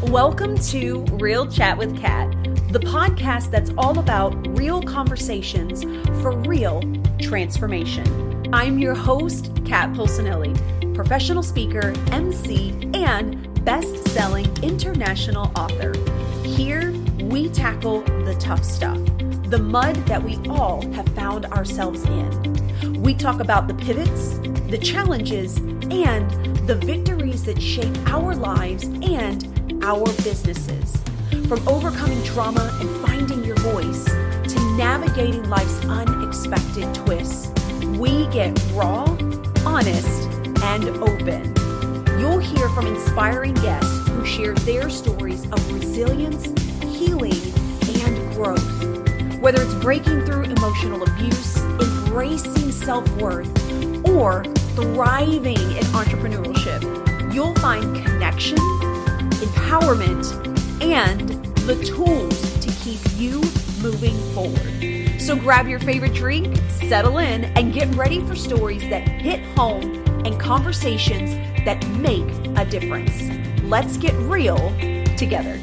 Welcome to Real Chat with Kat, the podcast that's all about real conversations for real transformation. I'm your host, Kat Polsinelli, professional speaker, MC, and best-selling international author. Here, we tackle the tough stuff, the mud that we all have found ourselves in. We talk about the pivots, the challenges, and the victories that shape our lives and our businesses. From overcoming trauma and finding your voice to navigating life's unexpected twists, we get raw, honest, and open. You'll hear from inspiring guests who share their stories of resilience, healing, and growth. Whether it's breaking through emotional abuse, embracing self-worth, or thriving in entrepreneurship, you'll find connection, empowerment, and the tools to keep you moving forward. So grab your favorite drink, settle in, and get ready for stories that hit home and conversations that make a difference. Let's get real together.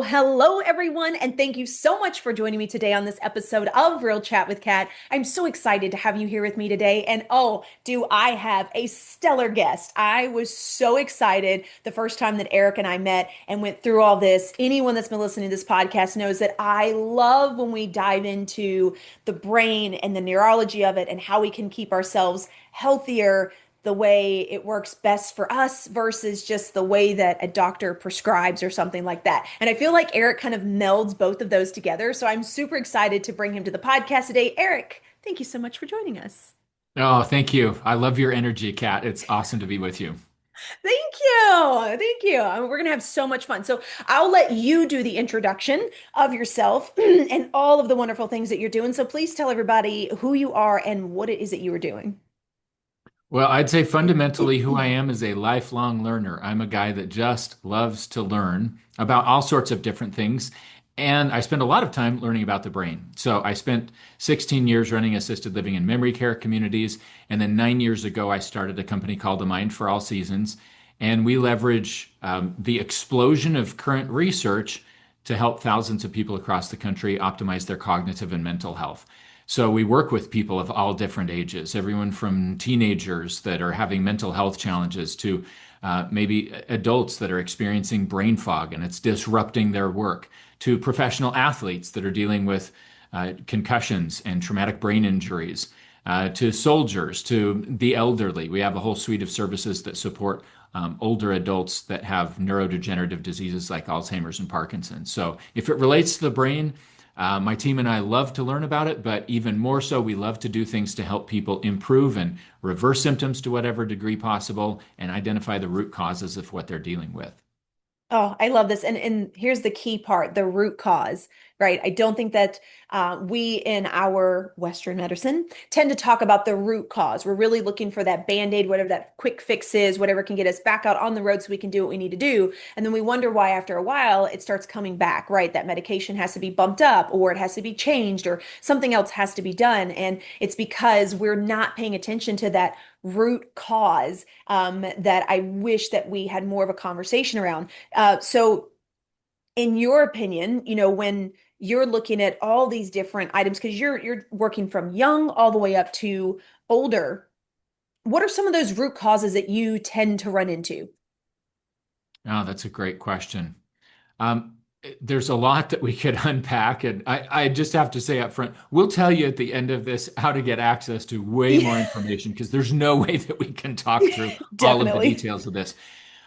Hello, everyone, and thank you so much for joining me today on this episode of Real Chat with Kat. I'm so excited to have you here with me today, and oh, do I have a stellar guest. I was so excited the first time that Eric and I met and went through all this. Anyone that's been listening to this podcast knows that I love when we dive into the brain and the neurology of it and how we can keep ourselves healthier, the way it works best for us versus just the way that a doctor prescribes or something like that. And I feel like Eric kind of melds both of those together. So I'm super excited to bring him to the podcast today. Eric, thank you so much for joining us. Oh, thank you. I love your energy, Kat. It's awesome to be with you. Thank you. Thank you. We're going to have so much fun. So I'll let you do the introduction of yourself and all of the wonderful things that you're doing. So please tell everybody who you are and what it is that you are doing. Well, I'd say fundamentally who I am is a lifelong learner. I'm a guy that just loves to learn about all sorts of different things. And I spend a lot of time learning about the brain. So I spent 16 years running assisted living and memory care communities. And then 9 years ago, I started a company called A Mind for All Seasons. And we leverage the explosion of current research to help thousands of people across the country optimize their cognitive and mental health. So we work with people of all different ages, everyone from teenagers that are having mental health challenges to maybe adults that are experiencing brain fog and it's disrupting their work, to professional athletes that are dealing with concussions and traumatic brain injuries, to soldiers, to the elderly. We have a whole suite of services that support older adults that have neurodegenerative diseases like Alzheimer's and Parkinson's. So if it relates to the brain, my team and I love to learn about it, but even more so, we love to do things to help people improve and reverse symptoms to whatever degree possible and identify the root causes of what they're dealing with. Oh, I love this. And here's the key part, the root cause, right? I don't think that we in our Western medicine tend to talk about the root cause. We're really looking for that Band-Aid, whatever that quick fix is, whatever can get us back out on the road so we can do what we need to do. And then we wonder why after a while it starts coming back, right? That medication has to be bumped up or it has to be changed or something else has to be done. And it's because we're not paying attention to that root cause that I wish that we had more of a conversation around. So in your opinion, when you're looking at all these different items, because you're working from young all the way up to older, what are some of those root causes that you tend to run into? Oh, that's a great question. Um, there's a lot that we could unpack, and I just have to say up front, we'll tell you at the end of this how to get access to way more Yeah, information because there's no way that we can talk through all of the definitely. details of this.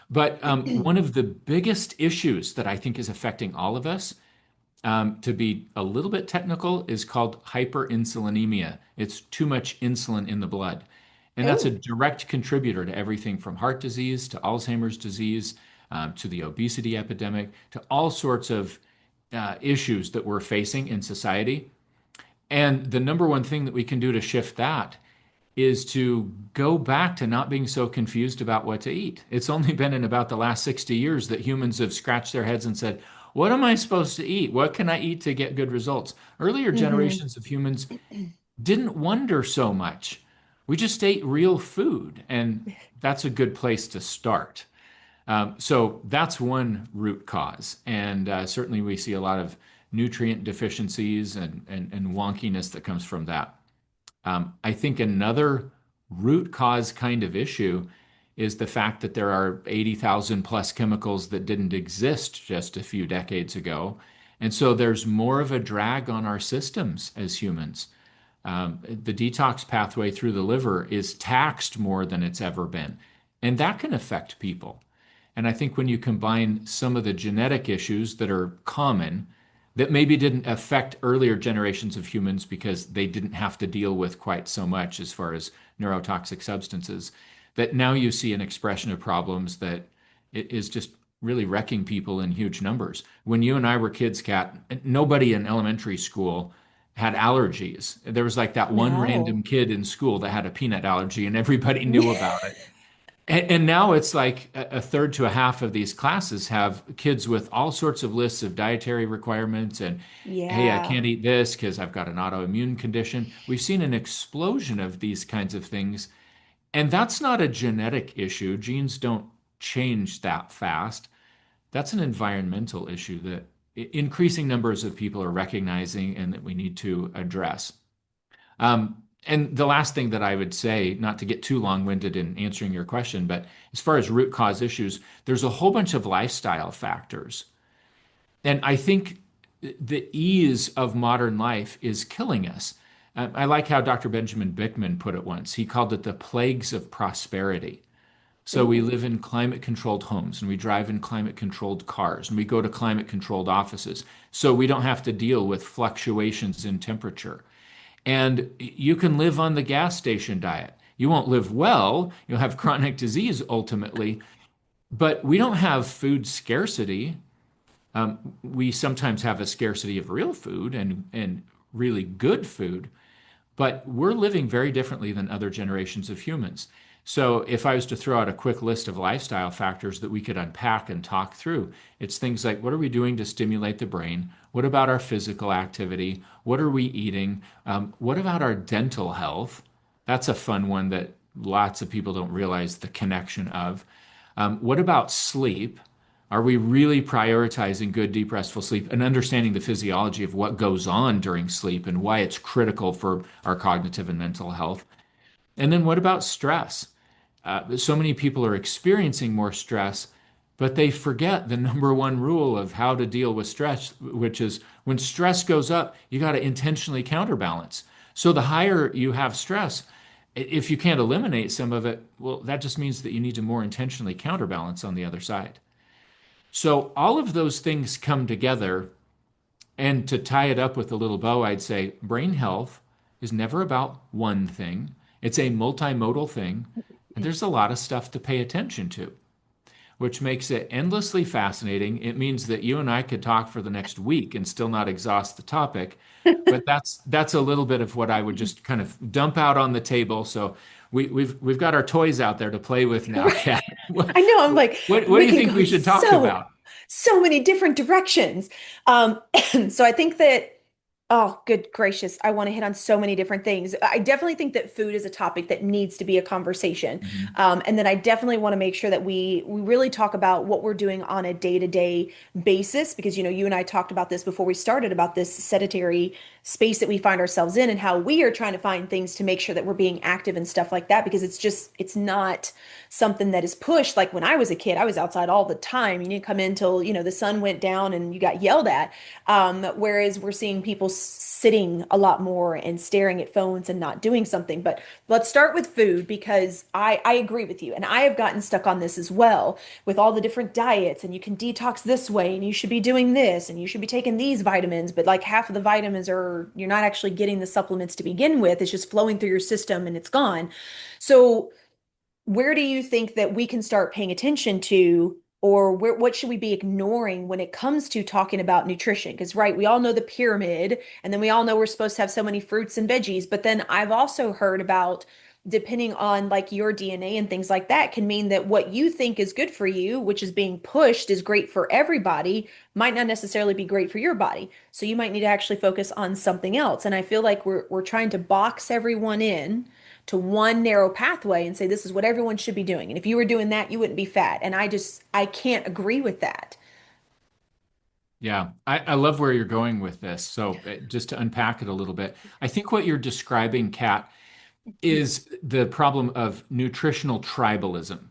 But one of the biggest issues that I think is affecting all of us, to be a little bit technical, is called hyperinsulinemia. It's too much insulin in the blood. And that's a Oh, direct contributor to everything from heart disease to Alzheimer's disease, to the obesity epidemic, to all sorts of issues that we're facing in society. And the number one thing that we can do to shift that is to go back to not being so confused about what to eat. It's only been in about the last 60 years that humans have scratched their heads and said, what am I supposed to eat? What can I eat to get good results? Earlier hmm generations of humans didn't wonder so much. We just ate real food, and that's a good place to start. So that's one root cause. And certainly we see a lot of nutrient deficiencies and wonkiness that comes from that. I think another root cause kind of issue is the fact that there are 80,000 plus chemicals that didn't exist just a few decades ago. And so there's more of a drag on our systems as humans. The detox pathway through the liver is taxed more than it's ever been. And that can affect people. And I think when you combine some of the genetic issues that are common, that maybe didn't affect earlier generations of humans because they didn't have to deal with quite so much as far as neurotoxic substances, that now you see an expression of problems that is just really wrecking people in huge numbers. When you and I were kids, Kat, nobody in elementary school had allergies. There was like that one random No. kid in school that had a peanut allergy and everybody knew about it. And now it's like a third to a half of these classes have kids with all sorts of lists of dietary requirements and, hey, I Yeah. can't eat this because I've got an autoimmune condition. We've seen an explosion of these kinds of things. And that's not a genetic issue. Genes don't change that fast. That's an environmental issue that increasing numbers of people are recognizing and that we need to address. And the last thing that I would say, not to get too long-winded in answering your question, but as far as root cause issues, there's a whole bunch of lifestyle factors. And I think the ease of modern life is killing us. I like how Dr. Benjamin Bickman put it once. He called it the plagues of prosperity. So we Ooh. live in climate controlled homes and we drive in climate controlled cars and we go to climate controlled offices. So we don't have to deal with fluctuations in temperature. And you can live on the gas station diet. You won't live well, you'll have chronic disease ultimately, but we don't have food scarcity. We sometimes have a scarcity of real food and really good food, but we're living very differently than other generations of humans. So, if I was to throw out a quick list of lifestyle factors that we could unpack and talk through, it's things like what are we doing to stimulate the brain? What about our physical activity? What are we eating? What about our dental health? That's a fun one that lots of people don't realize the connection of. What about sleep? Are we really prioritizing good, deep, restful sleep and understanding the physiology of what goes on during sleep and why it's critical for our cognitive and mental health? And then what about stress? So many people are experiencing more stress, but they forget the number one rule of how to deal with stress, which is when stress goes up, you got to intentionally counterbalance. So the higher you have stress, if you can't eliminate some of it, well, that just means that you need to more intentionally counterbalance on the other side. So all of those things come together. And to tie it up with a little bow, I'd say brain health is never about one thing. It's a multimodal thing. And there's a lot of stuff to pay attention to, which makes it endlessly fascinating. It means that you and I could talk for the next week and still not exhaust the topic. But that's a little bit of what I would just kind of dump out on the table. So we've got our toys out there to play with now, Kat. I know. I'm like, What do we you can think go we should talk about? so many different directions. So I think that, oh, good gracious, I want to hit on so many different things. I definitely think that food is a topic that needs to be a conversation. Mhm. And then I definitely want to make sure that we really talk about what we're doing on a day-to-day basis, because, you and I talked about this before we started about this sedentary space that we find ourselves in and how we are trying to find things to make sure that we're being active and stuff like that, because it's not something that is pushed. Like when I was a kid, I was outside all the time. You didn't come in till, the sun went down and you got yelled at. Whereas we're seeing people sitting a lot more and staring at phones and not doing something. But let's start with food, because I agree with you. And I have gotten stuck on this as well with all the different diets, and you can detox this way and you should be doing this and you should be taking these vitamins. But like half of the vitamins are, you're not actually getting the supplements to begin with. It's just flowing through your system and it's gone. So where do you think that we can start paying attention to, or what should we be ignoring when it comes to talking about nutrition? Because, right, we all know the pyramid, and then we all know we're supposed to have so many fruits and veggies. But then I've also heard about, depending on like your DNA and things like that, can mean that what you think is good for you, which is being pushed, is great for everybody, might not necessarily be great for your body. So you might need to actually focus on something else. And I feel like we're trying to box everyone in to one narrow pathway and say this is what everyone should be doing. And if you were doing that, you wouldn't be fat. And I can't agree with that. Yeah, I love where you're going with this. So, just to unpack it a little bit, I think what you're describing, Kat, is the problem of nutritional tribalism.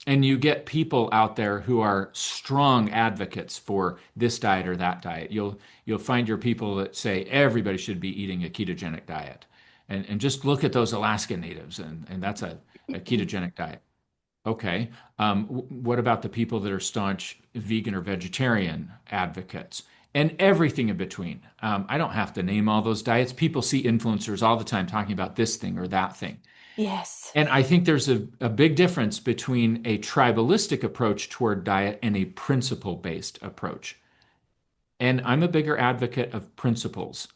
And you get people out there who are strong advocates for this diet or that diet. You'll find your people that say everybody should be eating a ketogenic diet. And just look at those Alaska natives, and that's a ketogenic diet. Okay. What about the people that are staunch vegan or vegetarian advocates and everything in between? I don't have to name all those diets. People see influencers all the time talking about this thing or that thing. Yes. And I think there's a big difference between a tribalistic approach toward diet and a principle-based approach. And I'm a bigger advocate of principles.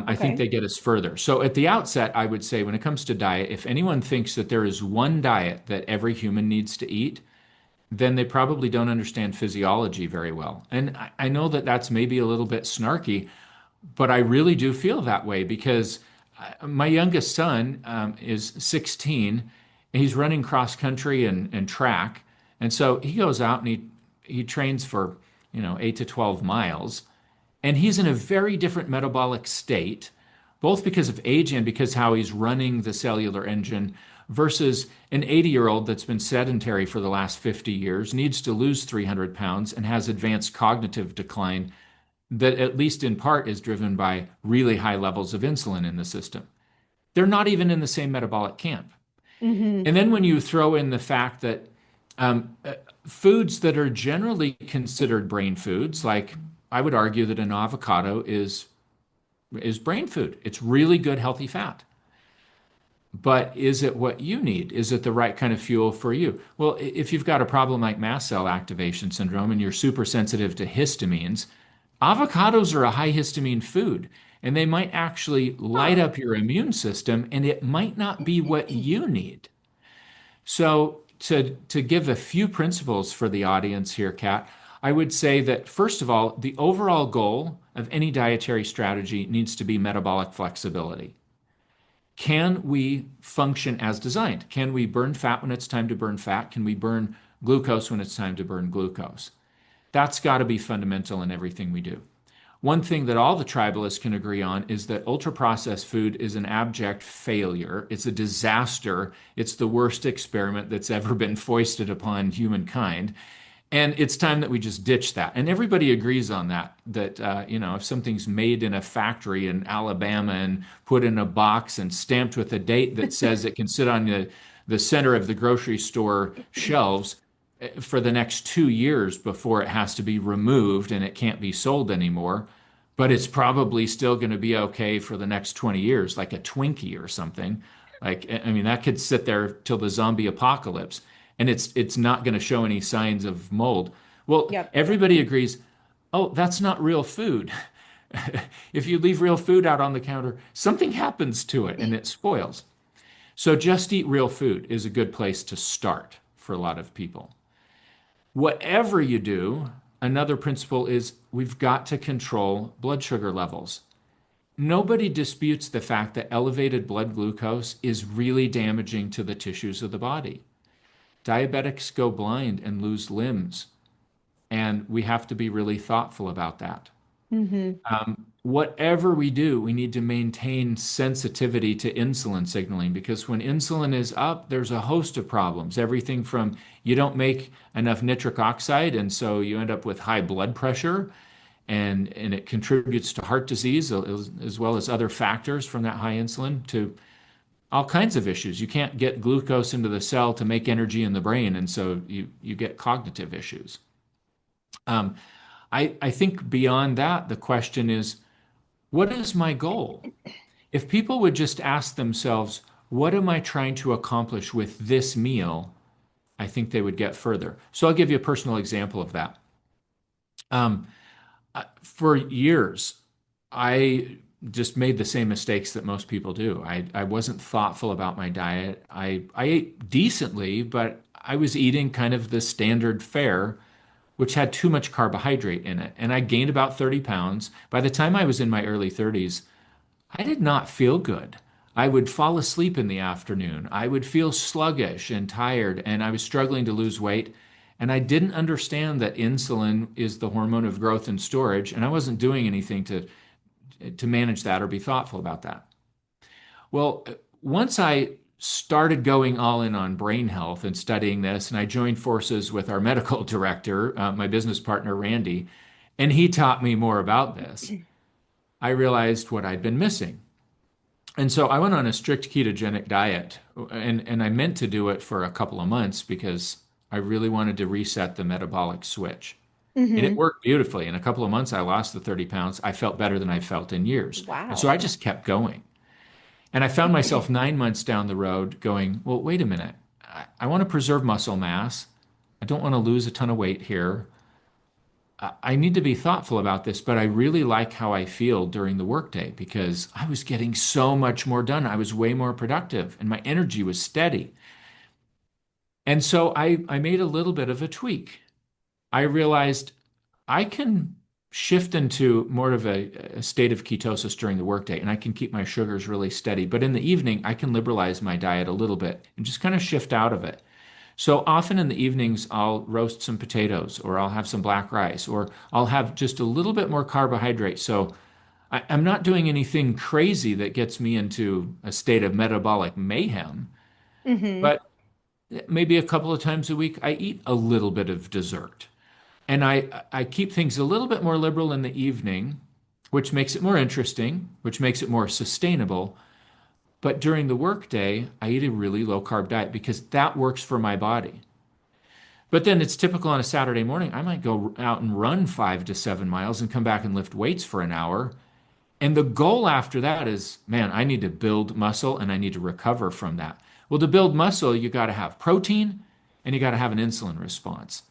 I think Okay. they get us further. So at the outset, I would say when it comes to diet, if anyone thinks that there is one diet that every human needs to eat, then they probably don't understand physiology very well. And I know that that's maybe a little bit snarky, but I really do feel that way because my youngest son is 16 and he's running cross country and track. And so he goes out and he trains for, 8 to 12 miles. And he's in a very different metabolic state, both because of age and because how he's running the cellular engine versus an 80-year-old that's been sedentary for the last 50 years, needs to lose 300 pounds, and has advanced cognitive decline that, at least in part, is driven by really high levels of insulin in the system. They're not even in the same metabolic camp. Hmm. And then when you throw in the fact that um, uh, foods that are generally considered brain foods, like I would argue that an avocado is brain food. It's really good, healthy fat. But is it what you need? Is it the right kind of fuel for you? Well, if you've got a problem like mast cell activation syndrome and you're super sensitive to histamines, avocados are a high histamine food, and they might actually light Huh. up your immune system, and it might not be what you need. So, to give a few principles for the audience here, Kat, I would say that first of all, the overall goal of any dietary strategy needs to be metabolic flexibility. Can we function as designed? Can we burn fat when it's time to burn fat? Can we burn glucose when it's time to burn glucose? That's got to be fundamental in everything we do. One thing that all the tribalists can agree on is that ultra processed food is an abject failure. It's a disaster. It's the worst experiment that's ever been foisted upon humankind. And it's time that we just ditch that. And everybody agrees on that, that, if something's made in a factory in Alabama and put in a box and stamped with a date that says it can sit on the center of the grocery store shelves for the next 2 years before it has to be removed and it can't be sold anymore, but it's probably still going to be okay for the next 20 years, like a Twinkie or something. Like, I mean, that could sit there till the zombie apocalypse and it's not going to show any signs of mold. Well, Yep. everybody agrees, oh, that's not real food. If you leave real food out on the counter, something happens to it and it spoils. So just eat real food is a good place to start for a lot of people. Whatever you do, another principle is we've got to control blood sugar levels. Nobody disputes the fact that elevated blood glucose is really damaging to the tissues of the body. Diabetics go blind and lose limbs, and we have to be really thoughtful about that. Hmm. Whatever we do, we need to maintain sensitivity to insulin signaling because when insulin is up, there's a host of problems. Everything from you don't make enough nitric oxide, and so you end up with high blood pressure, and it contributes to heart disease as well as other factors from that high insulin to all kinds of issues. You can't get glucose into the cell to make energy in the brain, and so you get cognitive issues. Um, I think beyond that, the question is, what is my goal? If people would just ask themselves, what am I trying to accomplish with this meal? I think they would get further. So I'll give you a personal example of that. Um, for years, I just made the same mistakes that most people do. I wasn't thoughtful about my diet. I ate decently, but I was eating kind of the standard fare, which had too much carbohydrate in it. And I gained about 30 pounds. By the time I was in my early 30s, I did not feel good. I would fall asleep in the afternoon. I would feel sluggish and tired, and I was struggling to lose weight. And I didn't understand that insulin is the hormone of growth and storage, and I wasn't doing anything to manage that or be thoughtful about that. Well, once I started going all in on brain health and studying this, and I joined forces with our medical director, my business partner, Randy, and he taught me more about this, I realized what I'd been missing. And so I went on a strict ketogenic diet, and I meant to do it for a couple of months because I really wanted to reset the metabolic switch. And it Hmm. worked beautifully. In a couple of months, I lost the 30 pounds. I felt better than I felt in years. And so Wow. I just kept going. And I found myself 9 months down the road going, well, wait a minute. I want to preserve muscle mass. I don't want to lose a ton of weight here. I need to be thoughtful about this, but I really like how I feel during the workday because I was getting so much more done. I was way more productive and my energy was steady. And so I made a little bit of a tweak. I realized I can shift into more of a state of ketosis during the workday and I can keep my sugars really steady. But in the evening, I can liberalize my diet a little bit and just kind of shift out of it. So often in the evenings, I'll roast some potatoes or I'll have some black rice or I'll have just a little bit more carbohydrate. So I'm not doing anything crazy that gets me into a state of metabolic mayhem, Hmm. but maybe a couple of times a week, I eat a little bit of dessert. And I keep things a little bit more liberal in the evening, which makes it more interesting, which makes it more sustainable. But during the workday, I eat a really low carb diet because that works for my body. But then it's typical on a Saturday morning, I might go out and run 5 to 7 miles and come back and lift weights for an hour. And the goal after that is, man, I need to build muscle and I need to recover from that. Well, to build muscle, you got to have protein and you got to have an insulin response.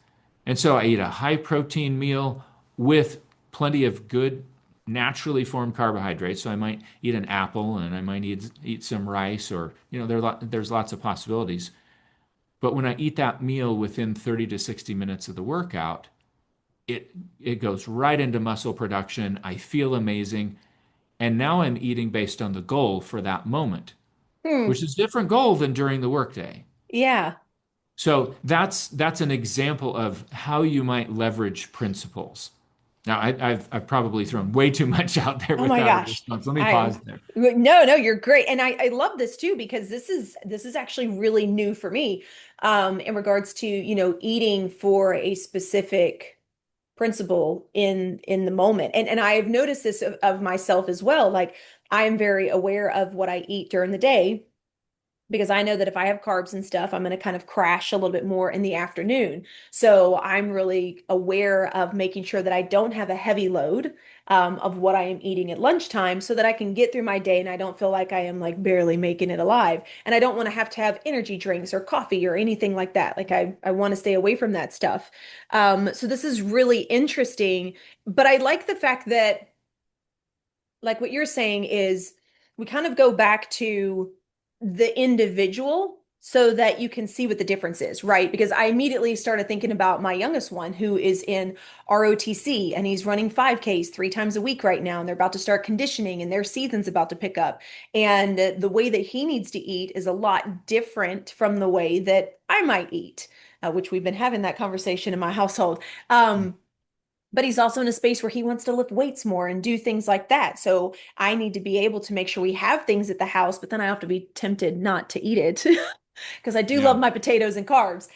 And so I eat a high protein meal with plenty of good naturally formed carbohydrates. So I might eat an apple and I might eat some rice or, there's lots of possibilities. But when I eat that meal within 30 to 60 minutes of the workout, it it goes right into muscle production. I feel amazing. And now I'm eating based on the goal for that moment, Hmm. which is a different goal than during the workday. Yeah. So that's an example of how you might leverage principles. Now, I've probably thrown way too much out there Oh my without a gosh. response. Let me I pause there. no, you're great. And I love this too because this is actually really new for me in regards to, eating for a specific principle in the moment. And I've noticed this of myself as well. Like I am very aware of what I eat during the day because I know that if I have carbs and stuff, I'm going to kind of crash a little bit more in the afternoon. So I'm really aware of making sure that I don't have a heavy load of what I am eating at lunchtime so that I can get through my day and I don't feel like I am like barely making it alive. And I don't want to have energy drinks or coffee or anything like that. Like I want to stay away from that stuff. So this is really interesting, but I like the fact that like what you're saying is we kind of go back to the individual so that you can see what the difference is, right? Because I immediately started thinking about my youngest one who is in ROTC and he's running 5Ks 3 times a week right now, and they're about to start conditioning and their season's about to pick up. And the way that he needs to eat is a lot different from the way that I might eat, which we've been having that conversation in my household. But he's also in a space where he wants to lift weights more and do things like that. So I need to be able to make sure we have things at the house, but then I have to be tempted not to eat it because I do love Yeah. my potatoes and carbs.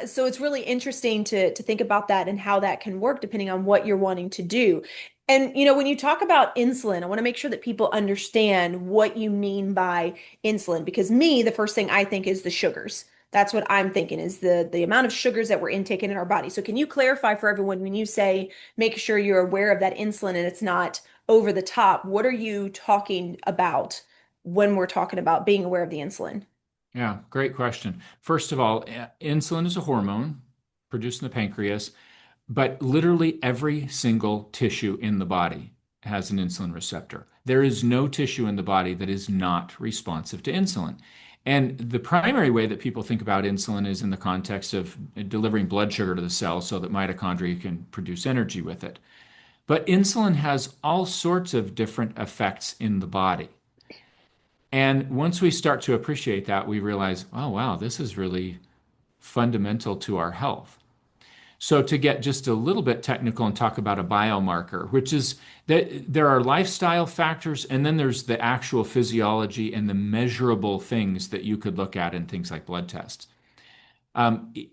So it's really interesting to think about that and how that can work depending on what you're wanting to do. And when you talk about insulin, I want to make sure that people understand what you mean by insulin because me, the first thing I think is the sugars. That's what I'm thinking is the amount of sugars that we're intaking in our body. So can you clarify for everyone when you say make sure you're aware of that insulin and it's not over the top, what are you talking about when we're talking about being aware of the insulin? Yeah, great question. First of all, insulin is a hormone produced in the pancreas, but literally every single tissue in the body has an insulin receptor. There is no tissue in the body that is not responsive to insulin. And the primary way that people think about insulin is in the context of delivering blood sugar to the cell so that mitochondria can produce energy with it. But insulin has all sorts of different effects in the body. And once we start to appreciate that, we realize, oh, wow, this is really fundamental to our health. So, to get just a little bit technical and talk about a biomarker, which is that there are lifestyle factors, and then there's the actual physiology and the measurable things that you could look at in things like blood tests.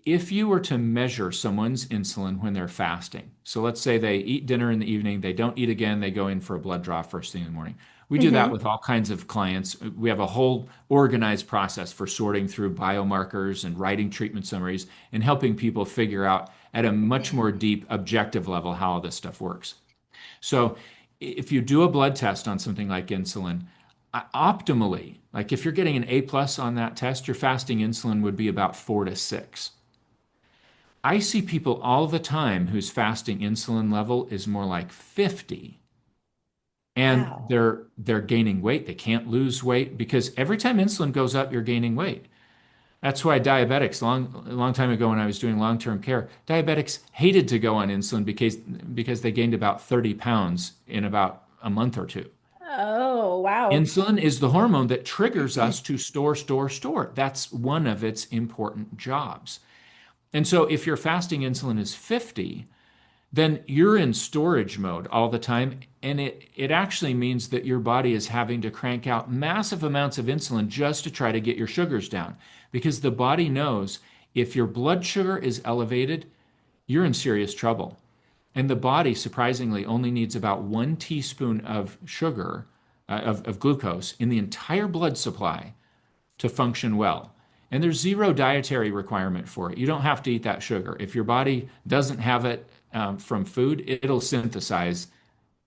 If you were to measure someone's insulin when they're fasting, so let's say they eat dinner in the evening, they don't eat again, they go in for a blood draw first thing in the morning. We do that Mm-hmm. with all kinds of clients. We have a whole organized process for sorting through biomarkers and writing treatment summaries and helping people figure out at a much more deep, objective level how all this stuff works. So if you do a blood test on something like insulin, optimally, like if you're getting an A plus on that test, your fasting insulin would be about 4 to 6. I see people all the time whose fasting insulin level is more like 50, and Wow. they're gaining weight. They can't lose weight because every time insulin goes up, you're gaining weight. That's why diabetics, a long time ago when I was doing long-term care, diabetics hated to go on insulin because they gained about 30 pounds in about a month or two. Oh, wow. Insulin is the hormone that triggers us to store, store, store. That's one of its important jobs. And so if your fasting insulin is 50, then you're in storage mode all the time. And it actually means that your body is having to crank out massive amounts of insulin just to try to get your sugars down. Because the body knows if your blood sugar is elevated, you're in serious trouble. And the body, surprisingly, only needs about 1 teaspoon of sugar, of glucose in the entire blood supply to function well. And there's zero dietary requirement for it. You don't have to eat that sugar. If your body doesn't have it from food, it'll synthesize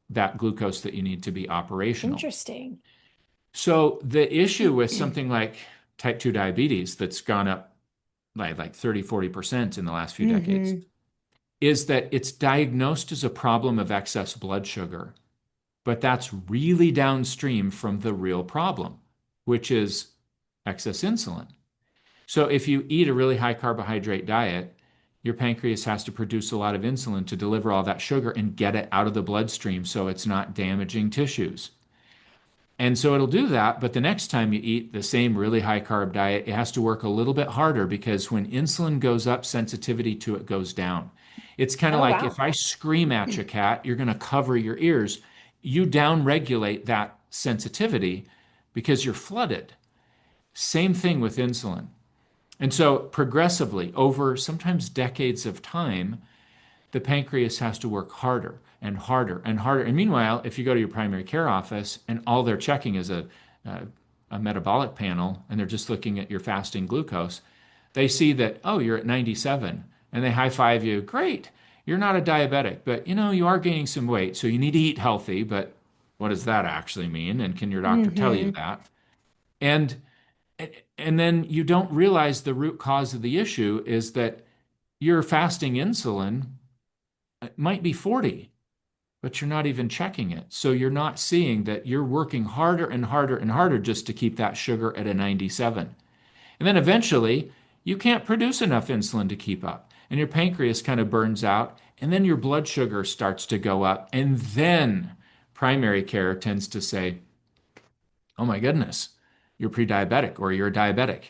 that glucose that you need to be operational. Interesting. So the issue with something like type 2 diabetes that's gone up like 30, 40% in the last few decades Mm-hmm. is that it's diagnosed as a problem of excess blood sugar, but that's really downstream from the real problem, which is excess insulin. So if you eat a really high carbohydrate diet, your pancreas has to produce a lot of insulin to deliver all that sugar and get it out of the bloodstream so it's not damaging tissues. And so it'll do that, but the next time you eat the same really high carb diet, it has to work a little bit harder because when insulin goes up, sensitivity to it goes down. It's kind of Oh, like wow. if I scream at you, cat, you're going to cover your ears. You down regulate that sensitivity because you're flooded. Same thing with insulin. And so progressively, over sometimes decades of time, the pancreas has to work harder and harder and harder. And meanwhile, if you go to your primary care office and all they're checking is a metabolic panel and they're just looking at your fasting glucose, they see that, oh, you're at 97 and they high five you. Great. You're not a diabetic, but you are gaining some weight. So you need to eat healthy. But what does that actually mean? And can your doctor tell you Mm-hmm. that? And and then you don't realize the root cause of the issue is that your fasting insulin might be 40, but you're not even checking it. So you're not seeing that you're working harder and harder and harder just to keep that sugar at a 97. And then eventually, you can't produce enough insulin to keep up, and your pancreas kind of burns out, and then your blood sugar starts to go up. And then primary care tends to say, oh my goodness, you're pre-diabetic or you're a diabetic.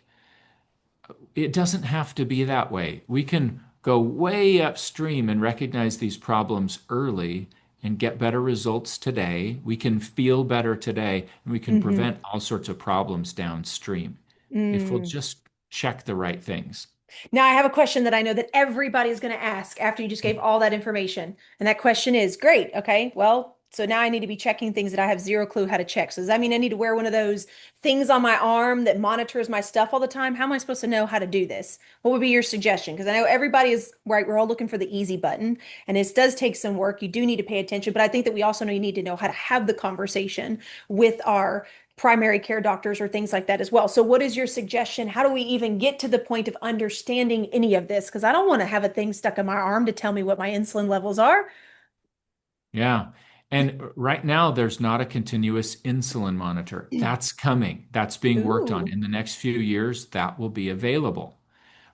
It doesn't have to be that way. We can go way upstream and recognize these problems early and get better results today. We can feel better today, and we can Mm-hmm. prevent all sorts of problems downstream if we'll Mm. just check the right things. Now, I have a question that I know that everybody's going to ask after you just gave all that information. And that question is great. Okay. Well, so now I need to be checking things that I have zero clue how to check. So does that mean I need to wear one of those things on my arm that monitors my stuff all the time? How am I supposed to know how to do this? What would be your suggestion? Because I know everybody is right. We're all looking for the easy button, and this does take some work. You do need to pay attention, but I think that we also know you need to know how to have the conversation with our primary care doctors or things like that as well. So what is your suggestion? How do we even get to the point of understanding any of this? Because I don't want to have a thing stuck in my arm to tell me what my insulin levels are. Yeah. And right now, there's not a continuous insulin monitor. That's coming. That's being worked on. Ooh. In the next few years, that will be available.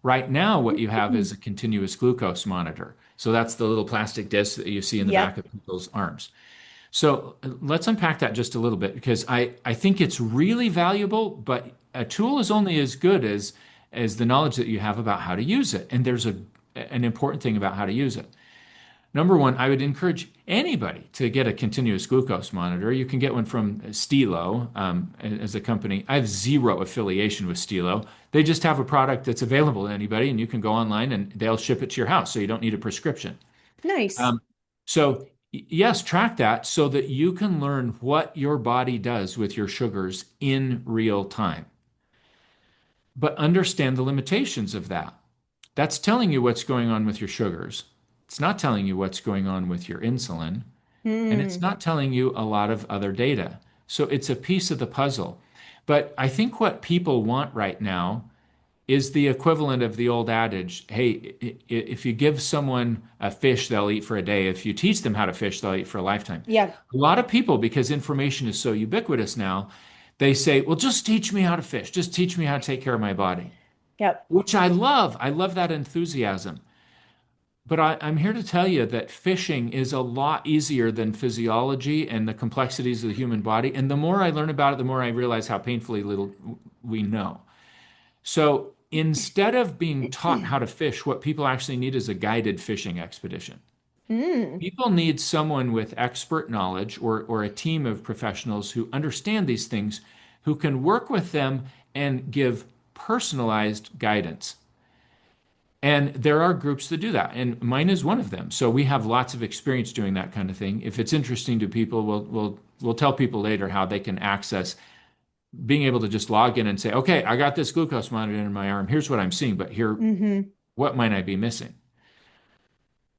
Right now, what you have is a continuous glucose monitor. So that's the little plastic disc that you see in the back Yep. of people's arms. So let's unpack that just a little bit because I think it's really valuable, but a tool is only as good as the knowledge that you have about how to use it. And there's an important thing about how to use it. Number one, I would encourage anybody to get a continuous glucose monitor. You can get one from Stilo as a company. I have zero affiliation with Stilo. They just have a product that's available to anybody, and you can go online and they'll ship it to your house, so you don't need a prescription. Nice. So, yes, track that so that you can learn what your body does with your sugars in real time. But understand the limitations of that. That's telling you what's going on with your sugars. It's not telling you what's going on with your insulin, and it's Hmm. not telling you a lot of other data. So it's a piece of the puzzle. But I think what people want right now is the equivalent of the old adage, hey, if you give someone a fish, they'll eat for a day. If you teach them how to fish, they'll eat for a lifetime. Yeah. A lot of people, because information is so ubiquitous now, they say, well, just teach me how to fish. Just teach me how to take care of my body, Yep. which I love. I love that enthusiasm. But I'm here to tell you that fishing is a lot easier than physiology and the complexities of the human body. And the more I learn about it, the more I realize how painfully little we know. So instead of being taught how to fish, what people actually need is a guided fishing expedition. Mm. People need someone with expert knowledge or a team of professionals who understand these things, who can work with them and give personalized guidance. And there are groups that do that, and mine is one of them. So we have lots of experience doing that kind of thing. If it's interesting to people, we'll tell people later how they can access being able to just log in and say, okay, I got this glucose monitor in my arm. Here's what I'm seeing, but here, Hmm. what might I be missing?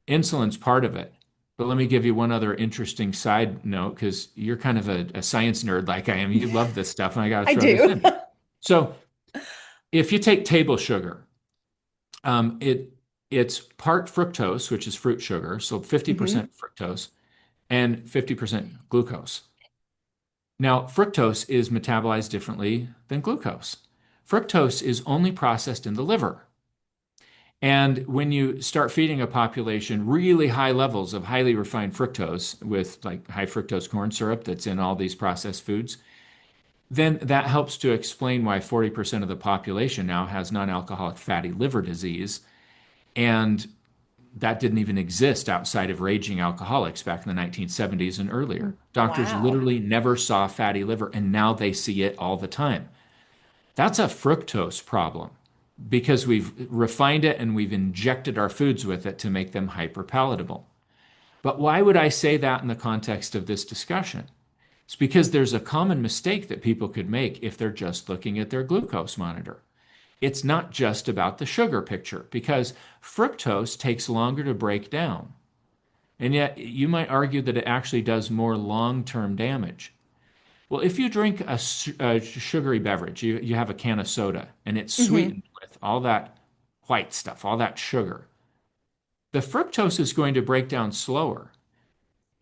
Insulin's part of it. But let me give you one other interesting side note because you're kind of a science nerd like I am. You love this stuff, and I got to I throw this do. in. So if you take table sugar, it's part fructose, which is fruit sugar, so Hmm. 50% fructose and 50% glucose. Now, fructose is metabolized differently than glucose. Fructose is only processed in the liver. And when you start feeding a population really high levels of highly refined fructose with like high fructose corn syrup that's in all these processed foods, then that helps to explain why 40% of the population now has non-alcoholic fatty liver disease. And that didn't even exist outside of raging alcoholics back in the 1970s and earlier. Doctors Wow. literally never saw fatty liver, and now they see it all the time. That's a fructose problem because we've refined it and we've injected our foods with it to make them hyper palatable. But why would I say that in the context of this discussion? It's because there's a common mistake that people could make if they're just looking at their glucose monitor. It's not just about the sugar picture because fructose takes longer to break down. And yet, you might argue that it actually does more long term damage. Well, if you drink a sugary beverage, you have a can of soda, and it's Hmm. sweetened with all that white stuff, all that sugar, the fructose is going to break down slower.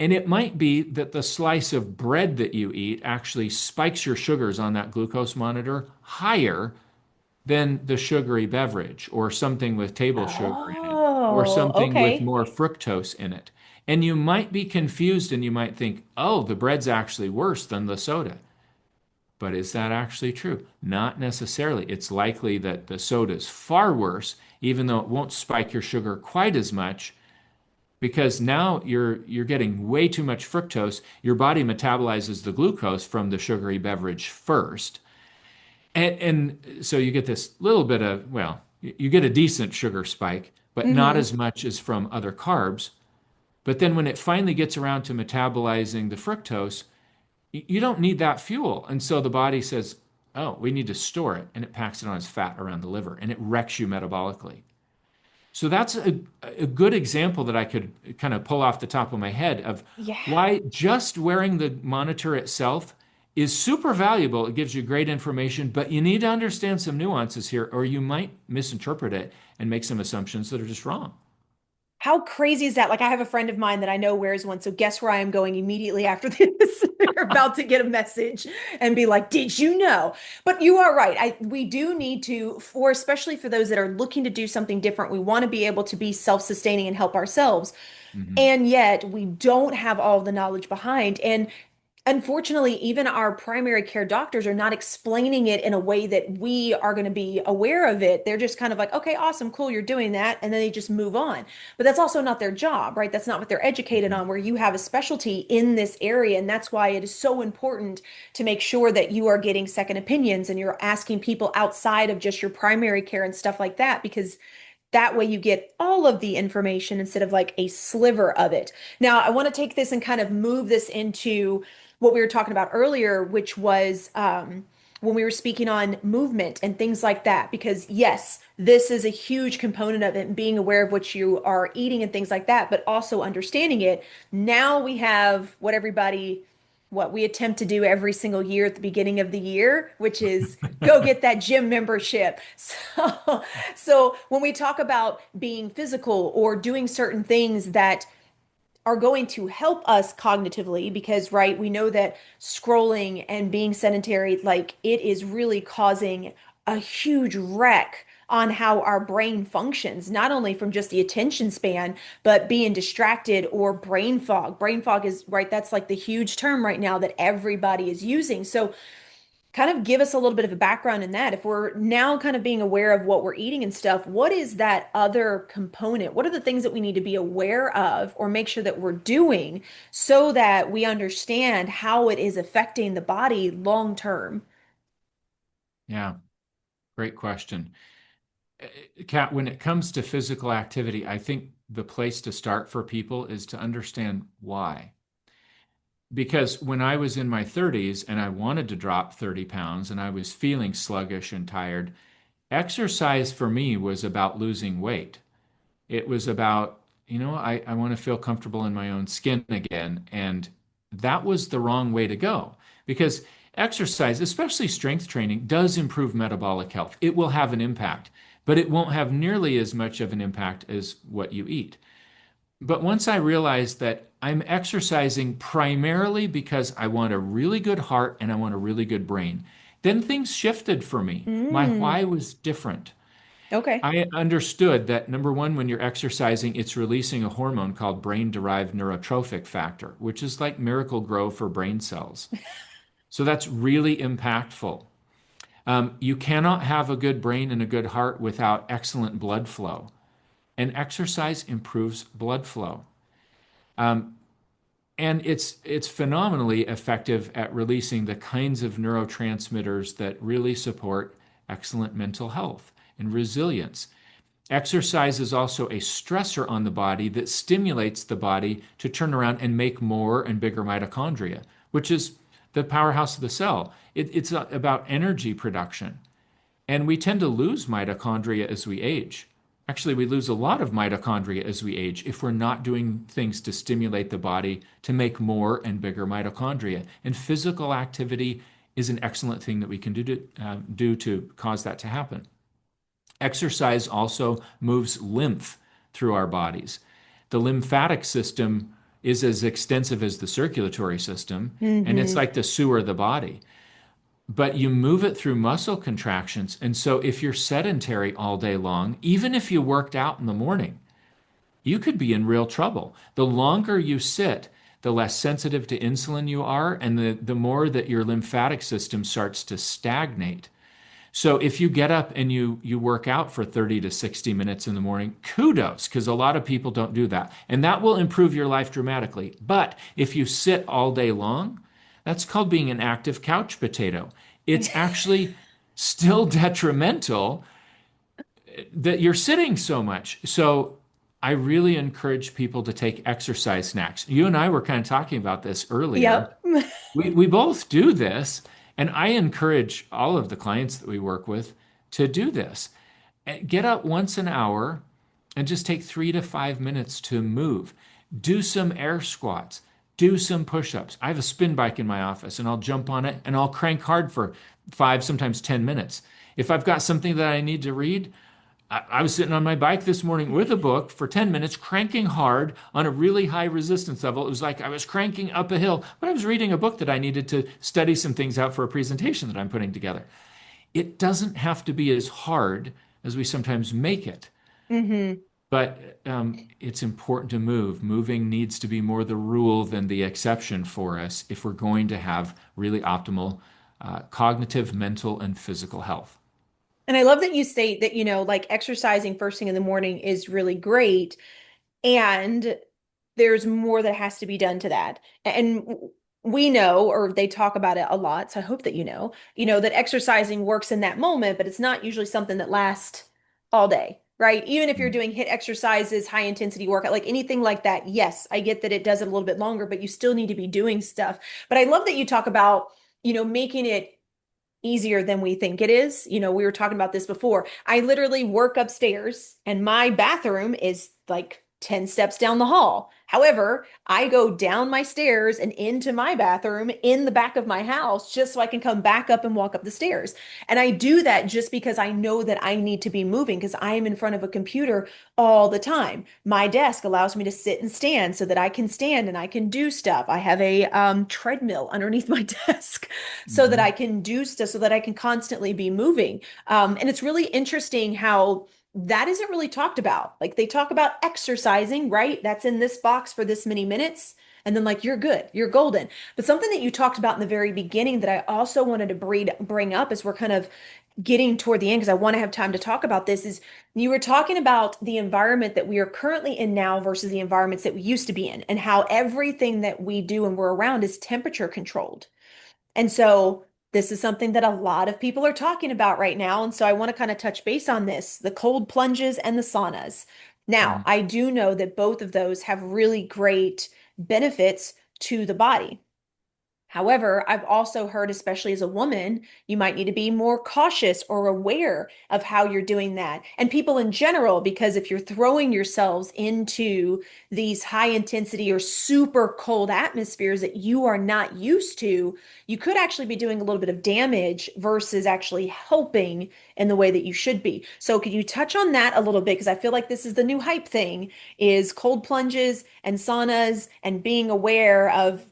And it might be that the slice of bread that you eat actually spikes your sugars on that glucose monitor higher than the sugary beverage or something with table sugar in it or Oh, something with okay. more fructose in it. And you might be confused and you might think, oh, the bread's actually worse than the soda. But is that actually true? Not necessarily. It's likely that the soda is far worse, even though it won't spike your sugar quite as much, because now you're getting way too much fructose. Your body metabolizes the glucose from the sugary beverage first. And so you get this little bit of, well, you get a decent sugar spike, but not Hmm. as much as from other carbs. But then when it finally gets around to metabolizing the fructose, you don't need that fuel. And so the body says, oh, we need to store it. And it packs it on as fat around the liver and it wrecks you metabolically. So that's a good example that I could kind of pull off the top of my head of Yeah. why just wearing the monitor itself is super valuable. It gives you great information, but you need to understand some nuances here, or you might misinterpret it and make some assumptions that are just wrong. How crazy is that? Like, I have a friend of mine that I know wears one. So, guess where I am going immediately after this? They're about to get a message and be like, "Did you know?" But you are right. We do need to, for especially for those that are looking to do something different, we want to be able to be self-sustaining and help ourselves. Mhm. And yet, we don't have all the knowledge behind. And unfortunately, even our primary care doctors are not explaining it in a way that we are going to be aware of it. They're just kind of like, okay, awesome, cool, you're doing that. And then they just move on. But that's also not their job, right? That's not what they're educated Mhm. on, where you have a specialty in this area. And that's why it is so important to make sure that you are getting second opinions and you're asking people outside of just your primary care and stuff like that, because that way you get all of the information instead of like a sliver of it. Now, I want to take this and kind of move this into what we were talking about earlier, which was when we were speaking on movement and things like that. Because, yes, this is a huge component of it and being aware of what you are eating and things like that, but also understanding it. Now we have what we attempt to do every single year at the beginning of the year, which is go get that gym membership. So when we talk about being physical or doing certain things that are going to help us cognitively, because right, we know that scrolling and being sedentary, like it is really causing a huge wreck on how our brain functions, not only from just the attention span, but being distracted or brain fog. Brain fog is right, that's like the huge term right now that everybody is using. So kind of give us a little bit of a background in that. If we're now kind of being aware of what we're eating and stuff, what is that other component? What are the things that we need to be aware of or make sure that we're doing so that we understand how it is affecting the body long term? Yeah, great question. Kat, when it comes to physical activity, I think the place to start for people is to understand why. Because when I was in my 30s and I wanted to drop 30 pounds and I was feeling sluggish and tired, exercise for me was about losing weight. It was about, I want to feel comfortable in my own skin again. And that was the wrong way to go because exercise, especially strength training, does improve metabolic health. It will have an impact, but it won't have nearly as much of an impact as what you eat. But once I realized that I'm exercising primarily because I want a really good heart and I want a really good brain, then things shifted for me. My Mm, why was different. okay. I understood that number one, when you're exercising, it's releasing a hormone called brain-derived neurotrophic factor, which is like miracle grow for brain cells. So that's really impactful. You cannot have a good brain and a good heart without excellent blood flow, and exercise improves blood flow. Um, and it's phenomenally effective at releasing the kinds of neurotransmitters that really support excellent mental health and resilience. Exercise is also a stressor on the body that stimulates the body to turn around and make more and bigger mitochondria, which is the powerhouse of the cell. It's about energy production. And we tend to lose mitochondria as we age. Actually, we lose a lot of mitochondria as we age if we're not doing things to stimulate the body to make more and bigger mitochondria. And physical activity is an excellent thing that we can do to cause that to happen. Exercise also moves lymph through our bodies. The lymphatic system is as extensive as the circulatory system, and it's Mm-hmm. like the sewer of the body. But you move it through muscle contractions. And so if you're sedentary all day long, even if you worked out in the morning, you could be in real trouble. The longer you sit, the less sensitive to insulin you are, and the more that your lymphatic system starts to stagnate. So if you get up and you work out for 30 to 60 minutes in the morning, kudos, because a lot of people don't do that. And that will improve your life dramatically. But if you sit all day long, that's called being an active couch potato. It's actually still detrimental that you're sitting so much. So I really encourage people to take exercise snacks. You and I were kind of talking about this earlier. Yep. We both do this, and I encourage all of the clients that we work with to do this. Get up once an hour and just take 3 to 5 minutes to move. Do some air squats, do some push ups. I have a spin bike in my office, and I'll jump on it and I'll crank hard for 5, sometimes 10 minutes. If I've got something that I need to read, I was sitting on my bike this morning with a book for 10 minutes, cranking hard on a really high resistance level. It was like I was cranking up a hill, but I was reading a book that I needed to study some things out for a presentation that I'm putting together. It doesn't have to be as hard as we sometimes make it, Hmm. but it's important to move. Moving needs to be more the rule than the exception for us if we're going to have really optimal cognitive, mental, and physical health. And I love that you state that, like exercising first thing in the morning is really great. And there's more that has to be done to that. And we know, or they talk about it a lot. So I hope that that exercising works in that moment, but it's not usually something that lasts all day, right? Even if you're doing HIIT exercises, high intensity workout, like anything like that. Yes, I get that it does it a little bit longer, but you still need to be doing stuff. But I love that you talk about, making it easier than we think it is. We were talking about this before. I literally work upstairs and my bathroom is like 10 steps down the hall. However, I go down my stairs and into my bathroom in the back of my house just so I can come back up and walk up the stairs. And I do that just because I know that I need to be moving because I am in front of a computer all the time. My desk allows me to sit and stand so that I can stand and I can do stuff. I have a treadmill underneath my desk so that I Mhm. can do stuff, so that I can constantly be moving. And it's really interesting how that isn't really talked about. Like they talk about exercising, right? That's in this box for this many minutes. And then, like, you're good, you're golden. But something that you talked about in the very beginning that I also wanted to bring up as we're kind of getting toward the end, because I want to have time to talk about this, is you were talking about the environment that we are currently in now versus the environments that we used to be in, and how everything that we do and we're around is temperature controlled. And so this is something that a lot of people are talking about right now. And so I want to kind of touch base on this, the cold plunges and the saunas. Now, Mhm. I do know that both of those have really great benefits to the body. However, I've also heard, especially as a woman, you might need to be more cautious or aware of how you're doing that. And people in general, because if you're throwing yourselves into these high intensity or super cold atmospheres that you are not used to, you could actually be doing a little bit of damage versus actually helping in the way that you should be. So could you touch on that a little bit? Because I feel like this is the new hype thing, is cold plunges and saunas and being aware of,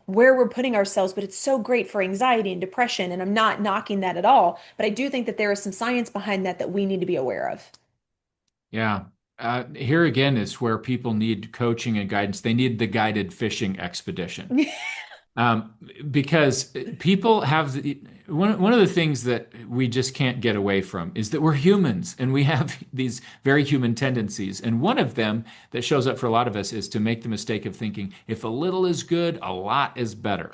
where we're putting ourselves. But it's so great for anxiety and depression. And I'm not knocking that at all. But I do think that there is some science behind that that we need to be aware of. Yeah. Here again is where people need coaching and guidance. They need the guided fishing expedition. Um, because people have one of the things that we just can't get away from is that we're humans and we have these very human tendencies. And one of them that shows up for a lot of us is to make the mistake of thinking if a little is good, a lot is better.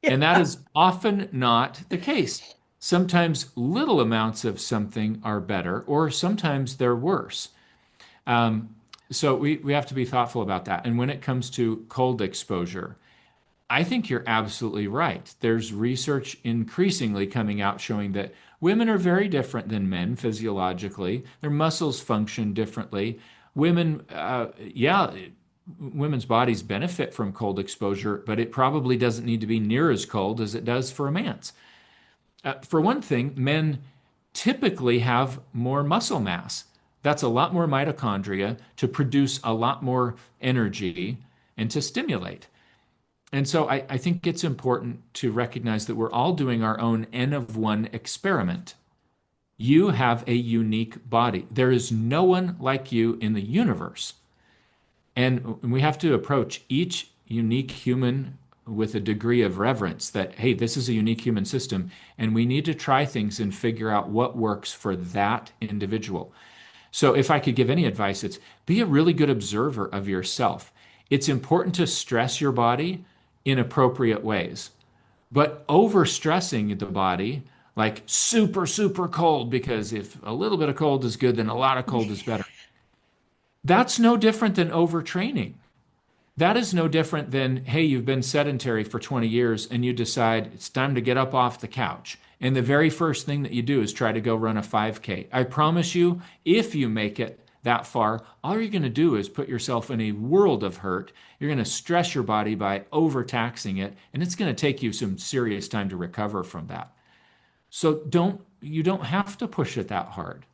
And that Yeah. is often not the case. Sometimes little amounts of something are better, or sometimes they're worse. Um, so we have to be thoughtful about that. And when it comes to cold exposure, I think you're absolutely right. There's research increasingly coming out showing that women are very different than men physiologically. Their muscles function differently. Women, yeah, women's bodies benefit from cold exposure, but it probably doesn't need to be near as cold as it does for a man's. For one thing, men typically have more muscle mass. That's a lot more mitochondria to produce a lot more energy and to stimulate. And so I think it's important to recognize that we're all doing our own N of one experiment. You have a unique body. There is no one like you in the universe. And we have to approach each unique human with a degree of reverence that, hey, this is a unique human system, and we need to try things and figure out what works for that individual. So, if I could give any advice, it's be a really good observer of yourself. It's important to stress your body in appropriate ways, but overstressing the body, like super, super cold, because if a little bit of cold is good, then a lot of cold is better. That's no different than overtraining. That is no different than, hey, you've been sedentary for 20 years and you decide it's time to get up off the couch. And the very first thing that you do is try to go run a 5K. I promise you, if you make it that far, all you're going to do is put yourself in a world of hurt. You're going to stress your body by overtaxing it, and it's going to take you some serious time to recover from that. So you don't have to push it that hard.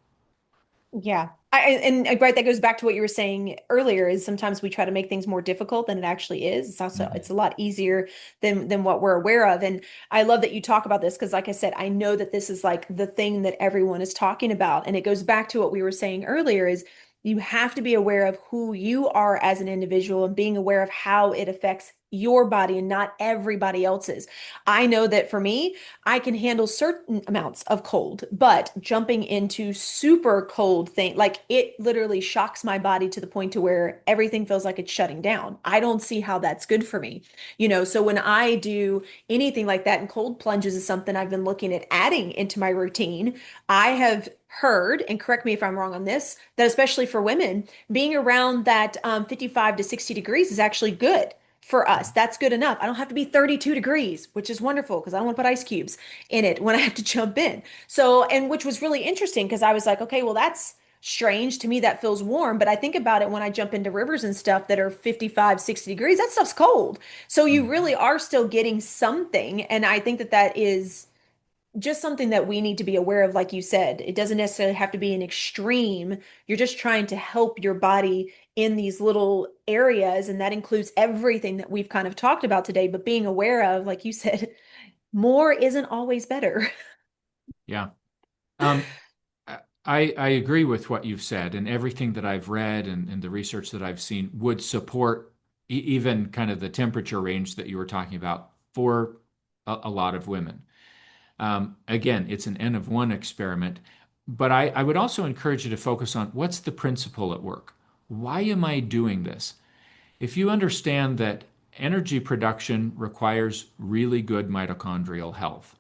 Yeah. And right, that goes back to what you were saying earlier, is sometimes we try to make things more difficult than it actually is. It's also, it's Mhm. a lot easier than what we're aware of. And I love that you talk about this because like I said, I know that this is like the thing that everyone is talking about. And it goes back to what we were saying earlier is you have to be aware of who you are as an individual and being aware of how it affects your body and not everybody else's. I know that for me, I can handle certain amounts of cold, but jumping into super cold thing, like it literally shocks my body to the point to where everything feels like it's shutting down. I don't see how that's good for me. So when I do anything like that, and cold plunges is something I've been looking at adding into my routine, I have heard, and correct me if I'm wrong on this, that especially for women, being around that 55 to 60 degrees is actually good for us. That's good enough. I don't have to be 32 degrees, which is wonderful because I don't want to put ice cubes in it when I have to jump in. So, and which was really interesting because I was like, okay, well, that's strange to me. That feels warm. But I think about it when I jump into rivers and stuff that are 55, 60 degrees, that stuff's cold. So you really Mhm. are still getting something. And I think that that is just something that we need to be aware of, like you said. It doesn't necessarily have to be an extreme. You're just trying to help your body in these little areas, and that includes everything that we've kind of talked about today, but being aware of, like you said, more isn't always better. Yeah. Um, I agree with what you've said, and everything that I've read and the research that I've seen would support even kind of the temperature range that you were talking about for a lot of women. Again, it's an N of one experiment, but I would also encourage you to focus on what's the principle at work? Why am I doing this? If you understand that energy production requires really good mitochondrial health,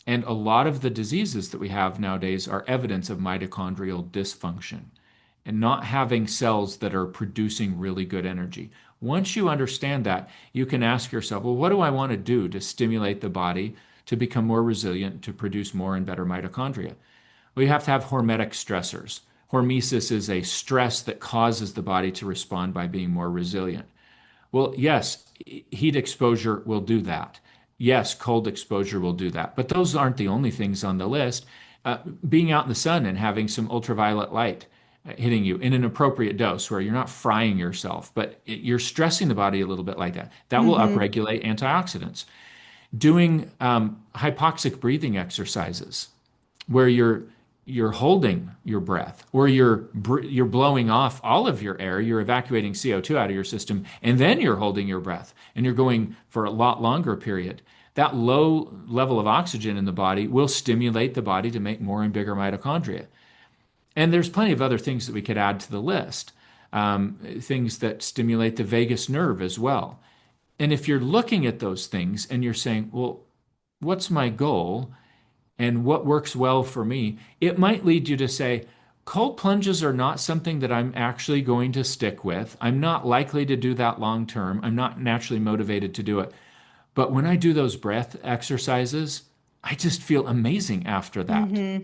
and a lot of the diseases that we have nowadays are evidence of mitochondrial dysfunction and not having cells that are producing really good energy. Once you understand that, you can ask yourself, well, what do I want to do to stimulate the body to become more resilient, to produce more and better mitochondria? Well, you have to have hormetic stressors. Hormesis is a stress that causes the body to respond by being more resilient. Well, yes, heat exposure will do that. Yes, cold exposure will do that. But those aren't the only things on the list. Being out in the sun and having some ultraviolet light hitting you in an appropriate dose where you're not frying yourself, but you're stressing the body a little bit like that. That will Hmm. upregulate antioxidants. Doing hypoxic breathing exercises where you're holding your breath or you're blowing off all of your air, you're evacuating CO2 out of your system, and then you're holding your breath and you're going for a lot longer period. That low level of oxygen in the body will stimulate the body to make more and bigger mitochondria. And there's plenty of other things that we could add to the list, things that stimulate the vagus nerve as well. And if you're looking at those things and you're saying, well, what's my goal? And what works well for me, it might lead you to say, cold plunges are not something that I'm actually going to stick with. I'm not likely to do that long term. I'm not naturally motivated to do it. But when I do those breath exercises, I just feel amazing after that. Hmm.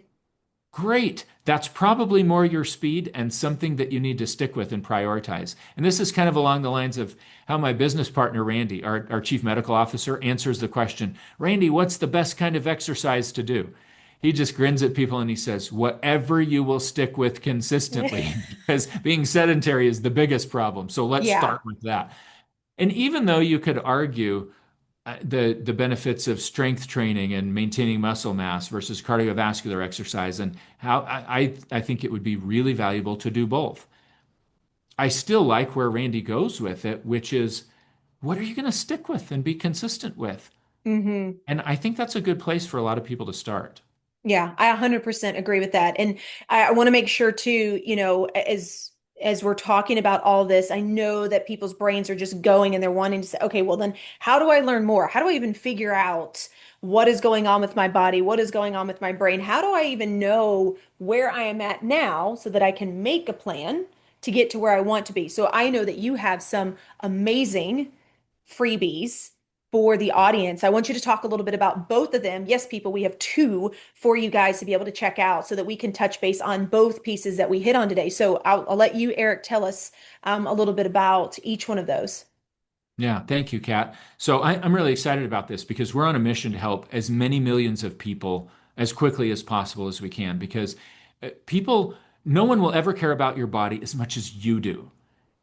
Great. That's probably more your speed and something that you need to stick with and prioritize. And this is kind of along the lines of how my business partner, Randy, our chief medical officer, answers the question, Randy, what's the best kind of exercise to do? He just grins at people and he says, whatever you will stick with consistently, because being sedentary is the biggest problem. So let's Yeah. start with that. And even though you could argue the benefits of strength training and maintaining muscle mass versus cardiovascular exercise and how I think it would be really valuable to do both. I still like where Randy goes with it, which is what are you going to stick with and be consistent with? Hmm. And I think that's a good place for a lot of people to start. Yeah, I 100% agree with that. And I want to make sure too, as we're talking about all this, I know that people's brains are just going and they're wanting to say, okay, well then how do I learn more? How do I even figure out what is going on with my body? What is going on with my brain? How do I even know where I am at now so that I can make a plan to get to where I want to be? So I know that you have some amazing freebies for the audience. I want you to talk a little bit about both of them. Yes, people, we have two for you guys to be able to check out so that we can touch base on both pieces that we hit on today. So I'll let you, Eric, tell us a little bit about each one of those. Yeah, thank you, Kat. So I'm really excited about this because we're on a mission to help as many millions of people as quickly as possible as we can because people No one will ever care about your body as much as you do.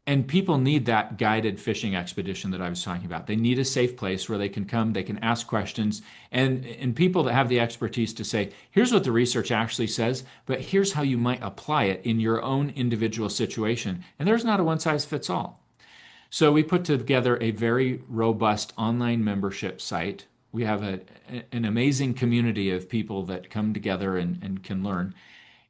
And people need that guided fishing expedition that I was talking about. They need a safe place where they can come, they can ask questions, and people that have the expertise to say, here's what the research actually says, but here's how you might apply it in your own individual situation. And there's not a one size fits all. So we put together a very robust online membership site. We have an amazing community of people that come together and can learn.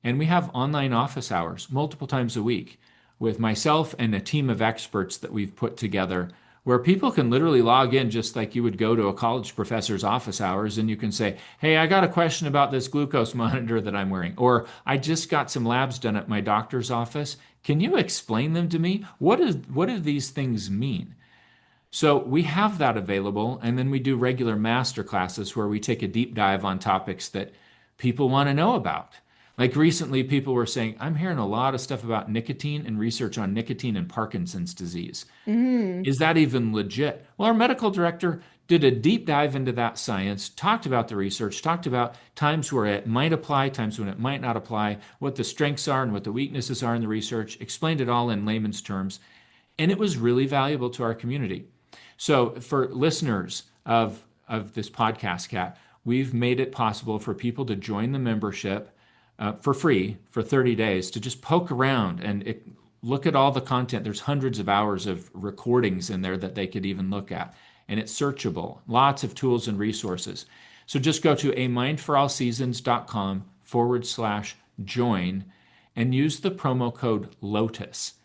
And we have online office hours multiple times a week with myself and a team of experts that we've put together where people can literally log in just like you would go to a college professor's office hours and you can say, hey, I got a question about this glucose monitor that I'm wearing, or I just got some labs done at my doctor's office. Can you explain them to me? What do these things mean? So we have that available, and then we do regular master classes where we take a deep dive on topics that people want to know about. Like recently, people were saying, I'm hearing a lot of stuff about nicotine and research on nicotine and Parkinson's disease. Mm. Is that even legit? Well, our medical director did a deep dive into that science, talked about the research, talked about times where it might apply, times when it might not apply, what the strengths are and what the weaknesses are in the research, explained it all in layman's terms, and it was really valuable to our community. So for listeners of this podcast, Kat, we've made it possible for people to join the membership for free for 30 days to just poke around and look at all the content. There's hundreds of hours of recordings in there that they could even look at, and it's searchable. Lots of tools and resources. So just go to amindforallseasons.com/join and use the promo code LOTUS.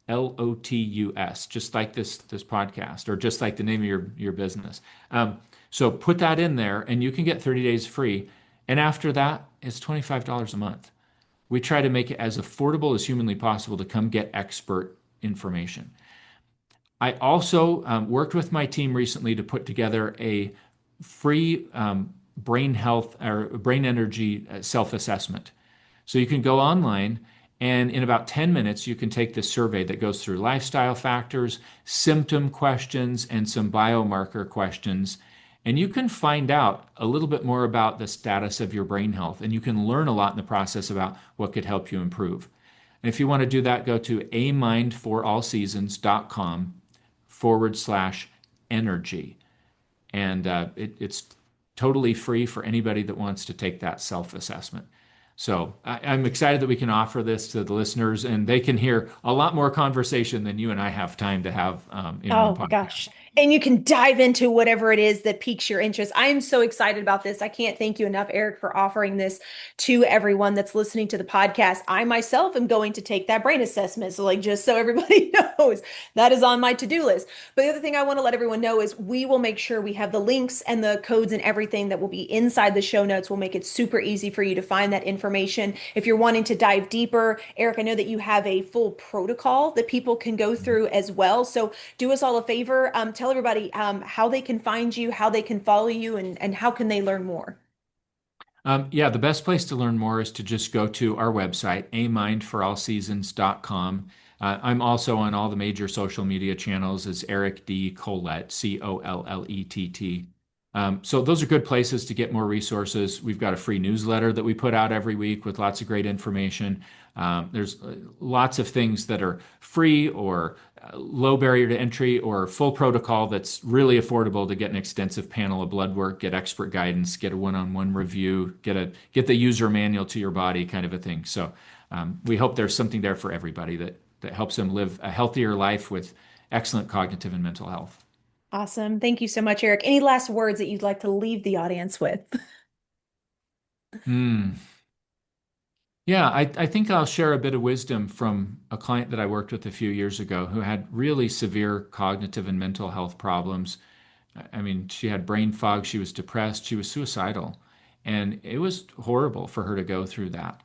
LOTUS, just like this podcast, or just like the name of your business. So put that in there, and you can get 30 days free. And after that, it's $25 a month. We try to make it as affordable as humanly possible to come get expert information. I also worked with my team recently to put together a free brain health or brain energy self-assessment. So you can go online, and in about 10 minutes, you can take this survey that goes through lifestyle factors, symptom questions, and some biomarker questions. And you can find out a little bit more about the status of your brain health. And you can learn a lot in the process about what could help you improve. And if you want to do that, go to amindforallseasons.com/energy. And it's totally free for anybody that wants to take that self-assessment. So I'm excited that we can offer this to the listeners, and they can hear a lot more conversation than you and I have time to have in one Oh my podcast. gosh. And you can dive into whatever it is that piques your interest. I am so excited about this. I can't thank you enough, Eric, for offering this to everyone that's listening to the podcast. I myself am going to take that brain assessment. So, like, just so everybody knows, that is on my to-do list. But the other thing I want to let everyone know is we will make sure we have the links and the codes and everything that will be inside the show notes. We'll make it super easy for you to find that information. If you're wanting to dive deeper, Eric, I know that you have a full protocol that people can go through as well. So do us all a favor, tell everybody how they can find you, how they can follow you, and how can they learn more. Yeah, the best place to learn more is to just go to our website, amindforallseasons.com. I'm also on all the major social media channels as Eric D. Collett, Collett. So those are good places to get more resources. We've got a free newsletter that we put out every week with lots of great information. There's lots of things that are free or low barrier to entry or full protocol that's really affordable to get an extensive panel of blood work, get expert guidance, get a one-on-one review, get the user manual to your body kind of a thing. So we hope there's something there for everybody that helps them live a healthier life with excellent cognitive and mental health. Awesome. Thank you so much, Eric. Any last words that you'd like to leave the audience with? Hmm. Yeah, I think I'll share a bit of wisdom from a client that I worked with a few years ago who had really severe cognitive and mental health problems. I mean, she had brain fog, she was depressed, she was suicidal, and it was horrible for her to go through that.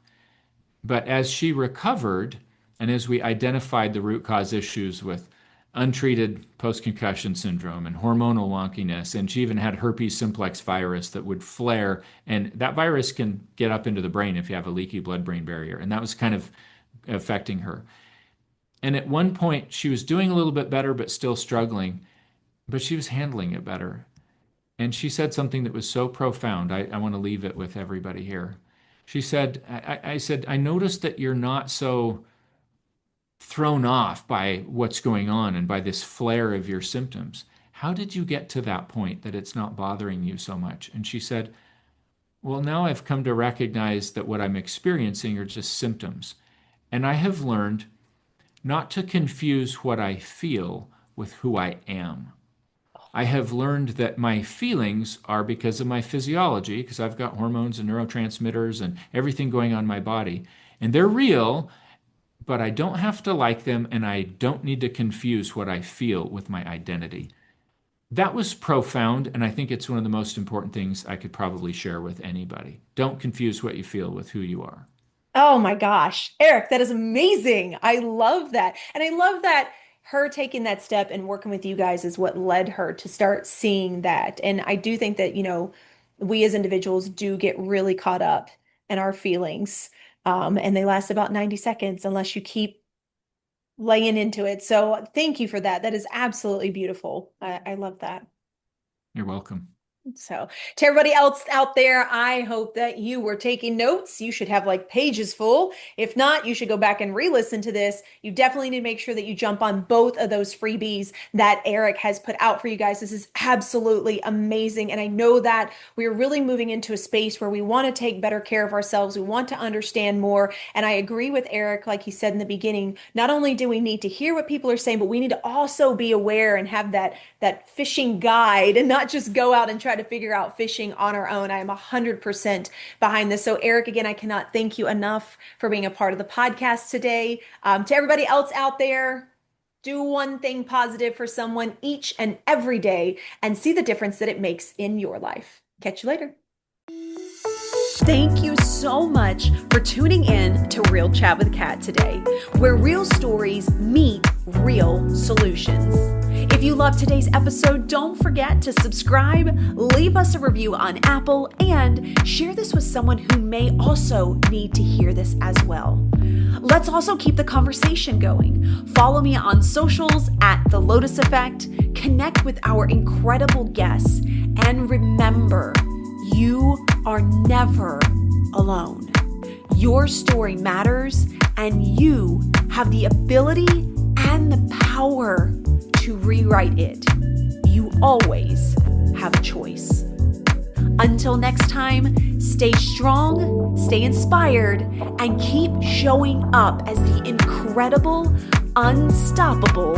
But as she recovered, and as we identified the root cause issues with untreated post-concussion syndrome and hormonal wonkiness, and she even had herpes simplex virus that would flare, and that virus can get up into the brain if you have a leaky blood-brain barrier, and that was kind of affecting her. And at one point, she was doing a little bit better, but still struggling, but she was handling it better. And she said something that was so profound. I want to leave it with everybody here. She said, I said, I noticed that you're not so thrown off by what's going on and by this flare of your symptoms. How did you get to that point that it's not bothering you so much? And she said, well, now I've come to recognize that what I'm experiencing are just symptoms. And I have learned not to confuse what I feel with who I am. I have learned that my feelings are because of my physiology, because I've got hormones and neurotransmitters and everything going on in my body. And they're real, but I don't have to like them, and I don't need to confuse what I feel with my identity. That was profound, and I think it's one of the most important things I could probably share with anybody. Don't confuse what you feel with who you are. Oh my gosh, Eric, that is amazing. I love that. And I love that her taking that step and working with you guys is what led her to start seeing that. And I do think that, we as individuals do get really caught up in our feelings. And they last about 90 seconds unless you keep laying into it. So thank you for that. That is absolutely beautiful. I love that. You're welcome. So, to everybody else out there, I hope that you were taking notes. You should have like pages full. If not, you should go back and re-listen to this. You definitely need to make sure that you jump on both of those freebies that Eric has put out for you guys. This is absolutely amazing. And I know that we're really moving into a space where we want to take better care of ourselves. We want to understand more. And I agree with Eric, like he said in the beginning, not only do we need to hear what people are saying, but we need to also be aware and have that fishing guide and not just go out and try to figure out fishing on our own. I am 100% behind this. So Eric, again, I cannot thank you enough for being a part of the podcast today. To everybody else out there, do one thing positive for someone each and every day and see the difference that it makes in your life. Catch you later. Thank you so much for tuning in to Real Chat with Kat today, where real stories meet real solutions. If you love today's episode, don't forget to subscribe, leave us a review on Apple, and share this with someone who may also need to hear this as well. Let's also keep the conversation going. Follow me on socials at The Lotus Effect, connect with our incredible guests, and remember, you are never alone. Your story matters, and you have the ability and the power to rewrite it. You always have a choice. Until next time, stay strong, stay inspired, and keep showing up as the incredible, unstoppable